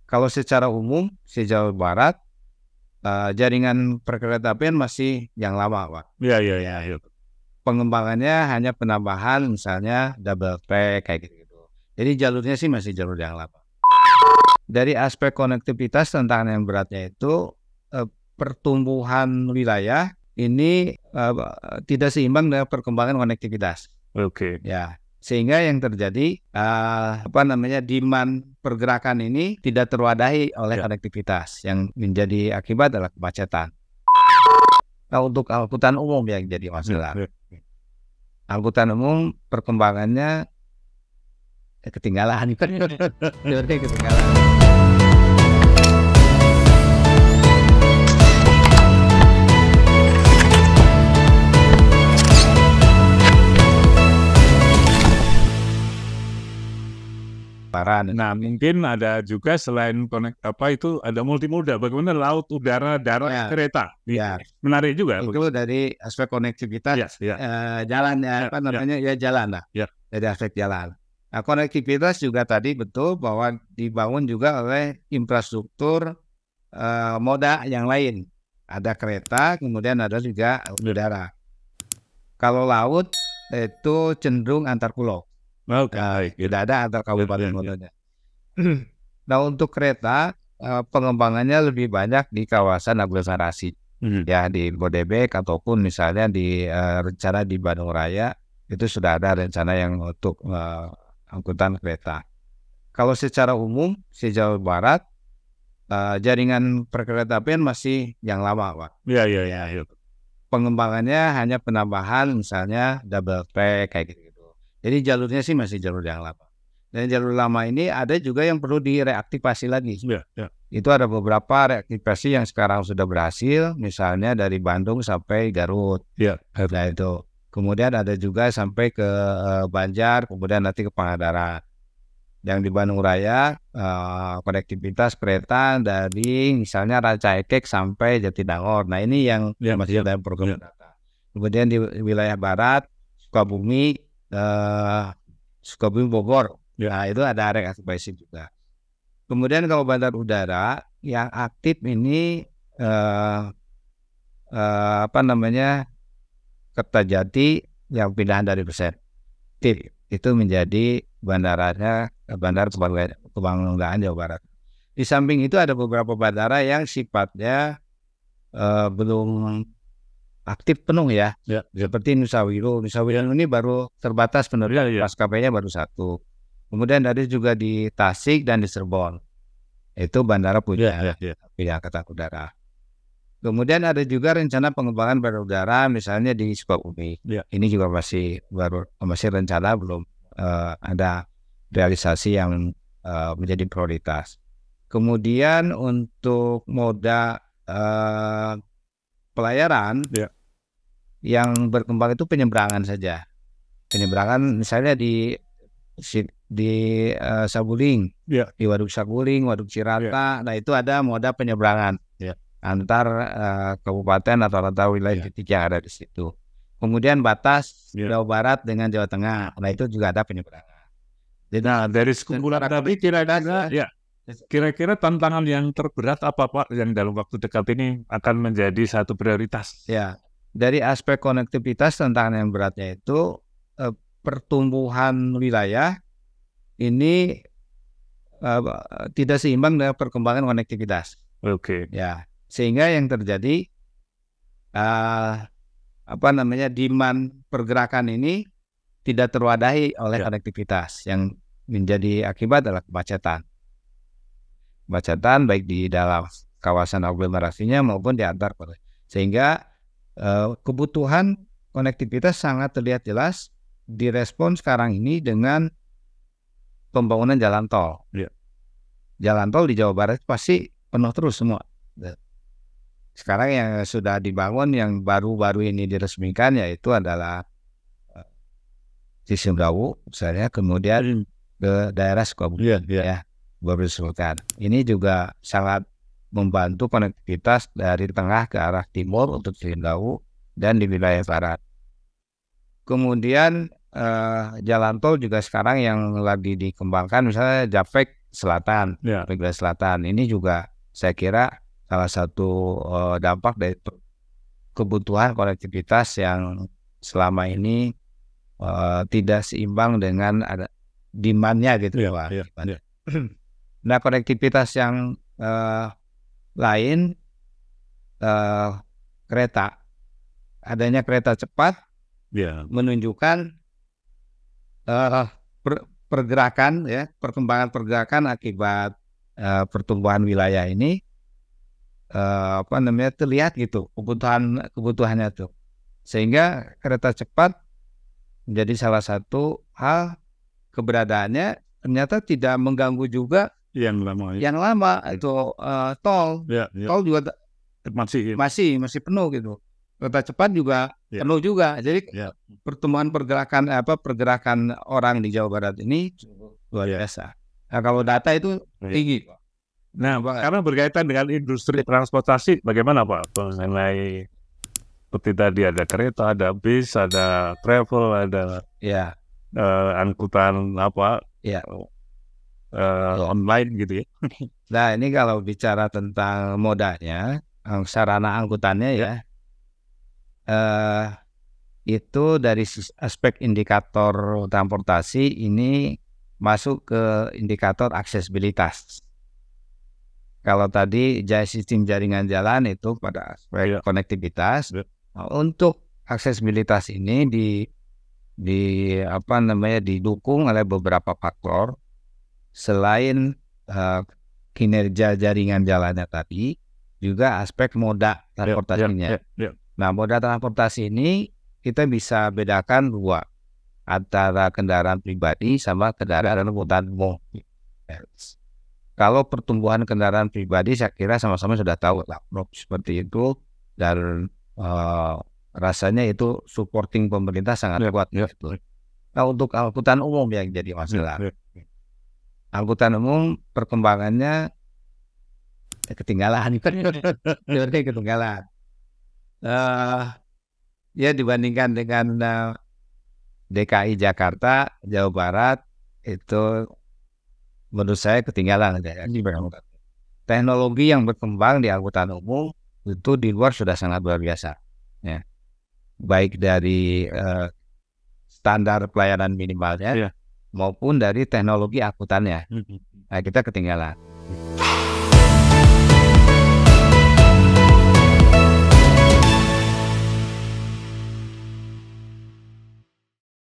Kalau secara umum se-Jawa Barat jaringan perkeretaapian masih yang lama, Pak. Iya. Pengembangannya hanya penambahan misalnya double track kayak gitu. Jadi jalurnya sih masih jalur yang lama. Dari aspek konektivitas tantangan yang beratnya itu pertumbuhan wilayah ini tidak seimbang dengan perkembangan konektivitas. Oke. Ya, sehingga yang terjadi demand pergerakan ini tidak terwadahi oleh konektivitas, yang menjadi akibat adalah kemacetan. Nah, untuk angkutan umum yang jadi masalah. Angkutan umum perkembangannya ketinggalan. Ketinggalan. Nah, mungkin ada juga selain ada multimoda, bagaimana laut, udara, darat, kereta. Menarik juga. Itu dari aspek konektivitas jalan jalan lah. Dari aspek jalan. Nah, konektivitas juga tadi betul bahwa dibangun juga oleh infrastruktur moda yang lain. Ada kereta, kemudian ada juga udara. Kalau laut itu cenderung antar pulau. Tidak ada antar kabupaten kotanya. Nah, untuk kereta pengembangannya lebih banyak di kawasan aglomerasi, ya di Bodebek ataupun misalnya di rencana di Bandung Raya itu sudah ada rencana yang untuk angkutan kereta. Kalau secara umum se-Jawa Barat jaringan perkeretaapian masih yang lama, Pak. Iya. Pengembangannya hanya penambahan misalnya double track kayak gitu. Jadi jalurnya sih masih jalur yang lama. Dan jalur lama ini ada juga yang perlu direaktivasi lagi. Itu ada beberapa reaktivasi yang sekarang sudah berhasil, misalnya dari Bandung sampai Garut. Nah itu. Kemudian ada juga sampai ke Banjar, kemudian nanti ke Pangandaran. Yang di Bandung Raya konektivitas kereta dari misalnya Ranca Ekek sampai Jatinangor. Nah ini yang masih dalam program data. Kemudian di wilayah barat Sukabumi Bogor. Nah itu ada reaktivasi juga. Kemudian kalau bandar udara yang aktif ini Kertajati yang pindahan dari Persib itu menjadi bandar kebanggaan Jawa Barat. Di samping itu ada beberapa bandara yang sifatnya belum aktif penuh ya. Seperti Nusa Wiru ini baru terbatas penerbangan, maskapainya baru satu. Kemudian ada juga di Tasik dan di Cirebon, itu bandara punya Angkatan Udara. Kemudian ada juga rencana pengembangan bandar udara misalnya di Sukabumi. Ini juga masih rencana, belum ada realisasi yang menjadi prioritas. Kemudian untuk moda pelayaran yang berkembang itu penyeberangan saja. Penyeberangan misalnya di Saguling, di Waduk Saguling, Waduk Cirata. Nah itu ada moda penyeberangan antar kabupaten atau antar wilayah titik yang ada di situ. Kemudian batas Jawa Barat dengan Jawa Tengah. Nah itu juga ada penyeberangan. Nah dari sekumpulan tadi kira-kira tantangan yang terberat apa Pak yang dalam waktu dekat ini akan menjadi satu prioritas? Ya, dari aspek konektivitas tantangan yang beratnya itu pertumbuhan wilayah ini tidak seimbang dengan perkembangan konektivitas. Ya, sehingga yang terjadi demand pergerakan ini tidak terwadahi oleh konektivitas, yang menjadi akibat adalah kemacetan baik di dalam kawasan aglomerasinya maupun di antar kota. Sehingga kebutuhan konektivitas sangat terlihat jelas direspon sekarang ini dengan pembangunan jalan tol. Jalan tol di Jawa Barat pasti penuh terus semua. Sekarang yang sudah dibangun yang baru-baru ini diresmikan yaitu adalah Cisumdawu misalnya, kemudian ke daerah Sukabumi baru disebutkan. Ini juga sangat membantu konektivitas dari tengah ke arah timur untuk Cisumdawu dan di wilayah barat. Kemudian jalan tol juga sekarang yang lagi dikembangkan misalnya Japek Selatan, Wilayah Selatan. Ini juga saya kira salah satu dampak dari kebutuhan konektivitas yang selama ini tidak seimbang dengan ada demand-nya gitu Pak. Nah, konektivitas yang lain, kereta, adanya kereta cepat menunjukkan pergerakan, ya, perkembangan pergerakan akibat pertumbuhan wilayah ini terlihat gitu kebutuhannya tuh, sehingga kereta cepat menjadi salah satu hal keberadaannya ternyata tidak mengganggu juga yang lama itu tol. Tol juga masih penuh gitu. Kereta cepat juga penuh juga. Jadi pertumbuhan pergerakan orang di Jawa Barat ini luar biasa. Nah, kalau data itu tinggi. Nah, karena berkaitan dengan industri transportasi, bagaimana Pak mengenai seperti tadi ada kereta, ada bis, ada travel, ada angkutan online gitu ya. Nah, ini kalau bicara tentang modanya, sarana angkutannya itu dari aspek indikator transportasi ini masuk ke indikator aksesibilitas. Kalau tadi sistem jaringan jalan itu pada aspek konektivitas, untuk aksesibilitas ini didukung oleh beberapa faktor. Selain kinerja jaringan jalannya tadi, juga aspek moda transportasinya. Nah, moda transportasi ini kita bisa bedakan dua, antara kendaraan pribadi sama kendaraan angkutan umum. Kalau pertumbuhan kendaraan pribadi saya kira sama-sama sudah tahu lah, seperti itu, dan rasanya itu supporting pemerintah sangat kuat. Nah, untuk angkutan umum yang jadi masalah. Angkutan umum perkembangannya ketinggalan. Ya, dibandingkan dengan DKI Jakarta, Jawa Barat itu menurut saya ketinggalan. Teknologi yang berkembang di angkutan umum itu di luar sudah sangat luar biasa, ya. Baik dari standar pelayanan minimalnya maupun dari teknologi angkutannya. Nah, kita ketinggalan.